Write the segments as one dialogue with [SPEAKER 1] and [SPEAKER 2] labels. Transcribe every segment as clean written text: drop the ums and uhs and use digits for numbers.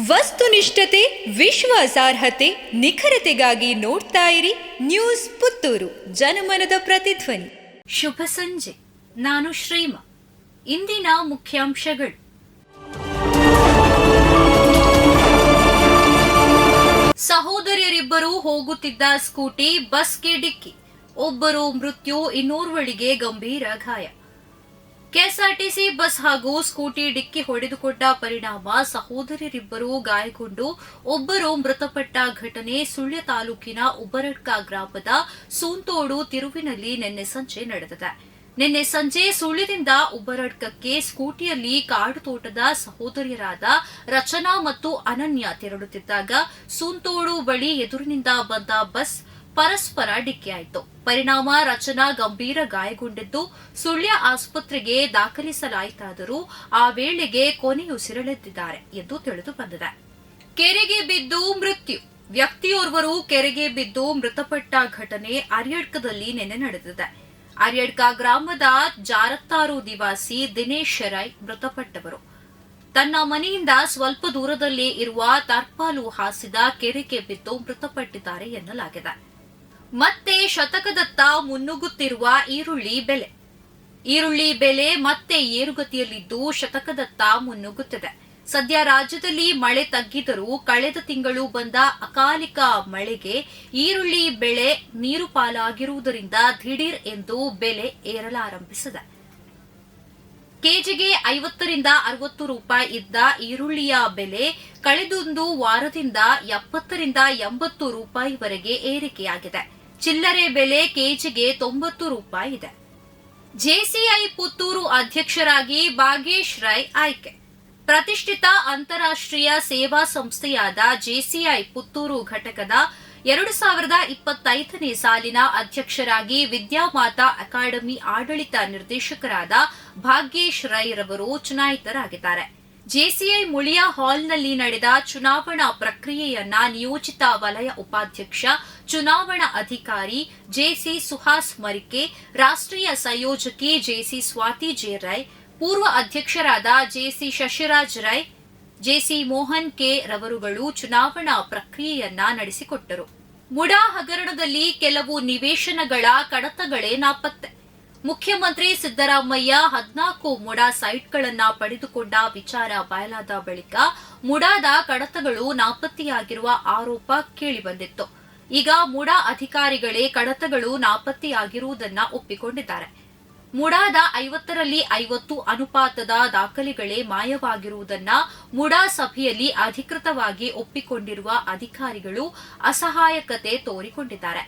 [SPEAKER 1] ವಸ್ತುನಿಷ್ಠತೆ, ವಿಶ್ವಾಸಾರ್ಹತೆ, ನಿಖರತೆಗಾಗಿ ನೋಡ್ತಾ ಇರಿ ನ್ಯೂಸ್ ಪುತ್ತೂರು, ಜನಮನದ ಪ್ರತಿಧ್ವನಿ.
[SPEAKER 2] ಶುಭ ಸಂಜೆ. ನಾನು ಶ್ರೀಮಾ. ಇಂದಿನ ಮುಖ್ಯಾಂಶಗಳು: ಸಹೋದರಿಯರಿಬ್ಬರು ಹೋಗುತ್ತಿದ್ದ ಸ್ಕೂಟಿ ಬಸ್ಗೆ ಡಿಕ್ಕಿ, ಒಬ್ಬರು ಮೃತ್ಯು, ಇನ್ನೋರ್ವಳಿಗೆ ಗಂಭೀರ ಗಾಯ. ಕೆಎಸ್ಆರ್ಟಿಸಿ ಬಸ್ ಹಾಗೂ ಸ್ಕೂಟಿ ಡಿಕ್ಕಿ ಹೊಡೆದುಕೊಂಡ ಪರಿಣಾಮ ಸಹೋದರಿಯರಿಬ್ಬರು ಗಾಯಗೊಂಡು ಒಬ್ಬರು ಮೃತಪಟ್ಟ ಘಟನೆ ಸುಳ್ಯ ತಾಲೂಕಿನ ಉಬ್ಬರಡ್ಕ ಗ್ರಾಮದ ಸೂಂತೋಡು ತಿರುವಿನಲ್ಲಿ ನಿನ್ನೆ ಸಂಜೆ ನಡೆದಿದೆ. ನಿನ್ನೆ ಸಂಜೆ ಸುಳ್ಯದಿಂದ ಉಬ್ಬರಡ್ಕಕ್ಕೆ ಸ್ಕೂಟಿಯಲ್ಲಿ ಕಾಡು ತೋಟದ ಸಹೋದರಿಯರಾದ ರಚನಾ ಮತ್ತು ಅನನ್ಯ ತೆರಳುತ್ತಿದ್ದಾಗ ಸೂಂತೋಡು ಬಳಿ ಎದುರಿನಿಂದ ಬಂದ ಬಸ್ ಪರಸ್ಪರ ಡಿಕ್ಕಿಯಾಯಿತು. ಪರಿಣಾಮ ರಚನಾ ಗಂಭೀರ ಗಾಯಗೊಂಡಿದ್ದು ಸುಳ್ಯ ಆಸ್ಪತ್ರೆಗೆ ದಾಖಲಿಸಲಾಯಿತಾದರೂ ಆ ವೇಳೆಗೆ ಕೊನೆಯುಸಿರೆಳೆದಿದ್ದಾರೆ ಎಂದು ತಿಳಿದು ಬಂದಿದೆ. ಕೆರೆಗೆ ಬಿದ್ದು ಮೃತ್ಯು. ವ್ಯಕ್ತಿಯೋರ್ವರು ಕೆರೆಗೆ ಬಿದ್ದು ಮೃತಪಟ್ಟ ಘಟನೆ ಅರ್ಯಡ್ಕದಲ್ಲಿ ನಿನ್ನೆ ನಡೆದಿದೆ. ಅರ್ಯಡ್ಕ ಗ್ರಾಮದ ಜಾರತ್ತಾರು ನಿವಾಸಿ ದಿನೇಶ್ ರೈ ಮೃತಪಟ್ಟವರು. ತನ್ನ ಮನೆಯಿಂದ ಸ್ವಲ್ಪ ದೂರದಲ್ಲೇ ಇರುವ ತರ್ಪಾಲು ಹಾಸಿದ ಕೆರೆಗೆ ಬಿದ್ದು ಮೃತಪಟ್ಟಿದ್ದಾರೆ ಎನ್ನಲಾಗಿದೆ. ಮತ್ತೆ ಶತಕದತ್ತ ಮುನ್ನುಗ್ಗುತ್ತಿರುವ ಈರುಳ್ಳಿ ಬೆಲೆ ಮತ್ತೆ ಏರುಗತಿಯಲ್ಲಿದ್ದು ಶತಕದತ್ತ ಮುನ್ನುಗ್ಗುತ್ತಿದೆ. ಸದ್ಯ ರಾಜ್ಯದಲ್ಲಿ ಮಳೆ ತಗ್ಗಿದರೂ ಕಳೆದ ತಿಂಗಳು ಬಂದ ಅಕಾಲಿಕ ಮಳೆಗೆ ಈರುಳ್ಳಿ ಬೆಳೆ ನೀರು ಪಾಲಾಗಿರುವುದರಿಂದ ದಿಢೀರ್ ಎಂದು ಬೆಲೆ ಏರಲಾರಂಭಿಸಿದೆ. ಕೆಜಿಗೆ 50ರಿಂದ 60 ರೂಪಾಯಿ ಇದ್ದ ಈರುಳ್ಳಿಯ ಬೆಲೆ ಕಳೆದೊಂದು ವಾರದಿಂದ 70ರಿಂದ 80 ರೂಪಾಯಿವರೆಗೆ ಏರಿಕೆಯಾಗಿದೆ. ಚಿಲ್ಲರೆ ಬೆಲೆ ಕೆಜಿಗೆ 90 ರೂಪಾಯಿ ಇದೆ. ಜೆಸಿಐ ಪುತ್ತೂರು ಅಧ್ಯಕ್ಷರಾಗಿ ಭಾಗ್ಯೇಶ್ ರೈ ಆಯ್ಕೆ. ಪ್ರತಿಷ್ಠಿತ ಅಂತಾರಾಷ್ಟ್ರೀಯ ಸೇವಾ ಸಂಸ್ಥೆಯಾದ ಜೆಸಿಐ ಪುತ್ತೂರು ಘಟಕದ 2025ನೇ ಸಾಲಿನ ಅಧ್ಯಕ್ಷರಾಗಿ ವಿದ್ಯಾಮಾತಾ ಅಕಾಡೆಮಿ ಆಡಳಿತ ನಿರ್ದೇಶಕರಾದ ಭಾಗ್ಯೇಶ್ ರೈ ರವರು ಚುನಾಯಿತರಾಗಿದ್ದಾರೆ. ಜೆಸಿಐ ಮುಳಿಯ ಹಾಲ್ನಲ್ಲಿ ನಡೆದ ಚುನಾವಣಾ ಪ್ರಕ್ರಿಯೆಯನ್ನ ನಿಯೋಜಿತ ವಲಯ ಉಪಾಧ್ಯಕ್ಷ, ಚುನಾವಣಾ ಅಧಿಕಾರಿ ಜೆಸಿ ಸುಹಾಸ್ ಮರಿಕೆ, ರಾಷ್ಟ್ರೀಯ ಸಂಯೋಜಕಿ ಜೆಸಿ ಸ್ವಾತಿ ಜೆ ರೈ, ಪೂರ್ವ ಅಧ್ಯಕ್ಷರಾದ JC Shashiraj Rai, JC Mohan K ರವರುಗಳು ಚುನಾವಣಾ ಪ್ರಕ್ರಿಯೆಯನ್ನ ನಡೆಸಿಕೊಟ್ಟರು. ಮುಡಾ ಹಗರಣದಲ್ಲಿ ಕೆಲವು ನಿವೇಶನಗಳ ಕಡತಗಳೇ ನಾಪತ್ತೆ. ಮುಖ್ಯಮಂತ್ರಿ ಸಿದ್ದರಾಮಯ್ಯ 14 ಮುಡಾ ಸೈಟ್ಗಳನ್ನು ಪಡೆದುಕೊಂಡ ವಿಚಾರ ಬಯಲಾದ ಬಳಿಕ ಮುಡಾದ ಕಡತಗಳು ನಾಪತ್ತೆಯಾಗಿರುವ ಆರೋಪ ಕೇಳಿಬಂದಿತ್ತು. ಈಗ ಮುಡಾ ಅಧಿಕಾರಿಗಳೇ ಕಡತಗಳು ನಾಪತ್ತೆಯಾಗಿರುವುದನ್ನ ಒಪ್ಪಿಕೊಂಡಿದ್ದಾರೆ. ಮುಡಾದ 50ರಲ್ಲಿ 50 ಅನುಪಾತದ ದಾಖಲೆಗಳೇ ಮಾಯವಾಗಿರುವುದನ್ನ ಮುಡಾ ಸಭೆಯಲ್ಲಿ ಅಧಿಕೃತವಾಗಿ ಒಪ್ಪಿಕೊಂಡಿರುವ ಅಧಿಕಾರಿಗಳು ಅಸಹಾಯಕತೆ ತೋರಿಕೊಂಡಿದ್ದಾರೆ.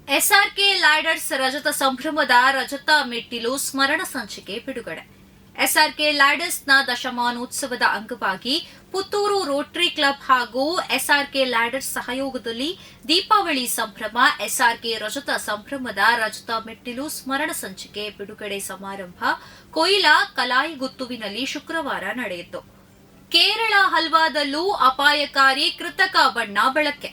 [SPEAKER 2] ಎಸ್ಆರ್ಕೆ ಲ್ಯಾಡರ್ಸ್ ರಜತ ಸಂಭ್ರಮದ ರಜತ ಮೆಟ್ಟಿಲು ಸ್ಮರಣ ಸಂಚಿಕೆ ಬಿಡುಗಡೆ. ಎಸ್ಆರ್ಕೆ ಲ್ಯಾಡರ್ಸ್ನ ದಶಮಾನೋತ್ಸವದ ಅಂಗವಾಗಿ ಪುತ್ತೂರು ರೋಟರಿ ಕ್ಲಬ್ ಹಾಗೂ ಎಸ್ಆರ್ಕೆ ಲ್ಯಾಡರ್ಸ್ ಸಹಯೋಗದಲ್ಲಿ ದೀಪಾವಳಿ ಸಂಭ್ರಮ ಎಸ್ಆರ್ಕೆ ರಜತ ಸಂಭ್ರಮದ ರಜತ ಮೆಟ್ಟಿಲು ಸ್ಮರಣ ಸಂಚಿಕೆ ಬಿಡುಗಡೆ ಸಮಾರಂಭ ಕೊಯ್ಲಾ ಕಲಾಯಿಗುತ್ತುವಿನಲ್ಲಿ ಶುಕ್ರವಾರ ನಡೆಯಿತು. ಕೇರಳ ಹಲ್ವಾದಲ್ಲೂ ಅಪಾಯಕಾರಿ ಕೃತಕ ಬಣ್ಣ ಬಳಕೆ.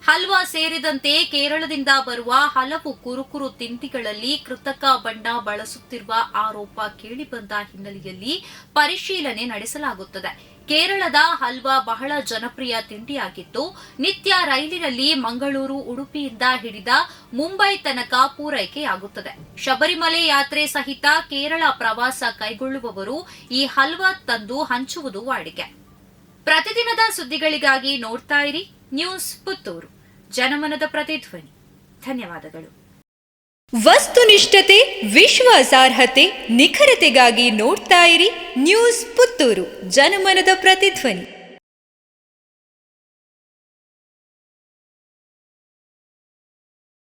[SPEAKER 2] ಹಲ್ವಾ ಸೇರಿದಂತೆ ಕೇರಳದಿಂದ ಬರುವ ಹಲವು ಕುರುಕುರು ತಿಂಡಿಗಳಲ್ಲಿ ಕೃತಕ ಬಣ್ಣ ಬಳಸುತ್ತಿರುವ ಆರೋಪ ಕೇಳಿಬಂದ ಹಿನ್ನೆಲೆಯಲ್ಲಿ ಪರಿಶೀಲನೆ ನಡೆಸಲಾಗುತ್ತದೆ. ಕೇರಳದ ಹಲ್ವಾ ಬಹಳ ಜನಪ್ರಿಯ ತಿಂಡಿಯಾಗಿದ್ದು ನಿತ್ಯ ರೈಲಿನಲ್ಲಿ ಮಂಗಳೂರು, ಉಡುಪಿಯಿಂದ ಹಿಡಿದ ಮುಂಬೈ ತನಕ ಪೂರೈಕೆಯಾಗುತ್ತದೆ. ಶಬರಿಮಲೆ ಯಾತ್ರೆ ಸಹಿತ ಕೇರಳ ಪ್ರವಾಸ ಕೈಗೊಳ್ಳುವವರು ಈ ಹಲ್ವಾ ತಂದು ಹಂಚುವುದು ವಾಡಿಕೆ. ಪ್ರತಿದಿನದ ಸುದ್ದಿಗಳಿಗಾಗಿ ನೋಡ್ತಾ ಇರಿ ನ್ಯೂಸ್ ಪುತ್ತೂರು, ಜನಮನದ ಪ್ರತಿಧ್ವನಿ. ಧನ್ಯವಾದಗಳು.
[SPEAKER 1] ವಸ್ತುನಿಷ್ಠತೆ, ವಿಶ್ವಾಸಾರ್ಹತೆ, ನಿಖರತೆಗಾಗಿ ನೋಡ್ತಾ ಇರಿ ನ್ಯೂಸ್ ಪುತ್ತೂರು, ಜನಮನದ ಪ್ರತಿಧ್ವನಿ.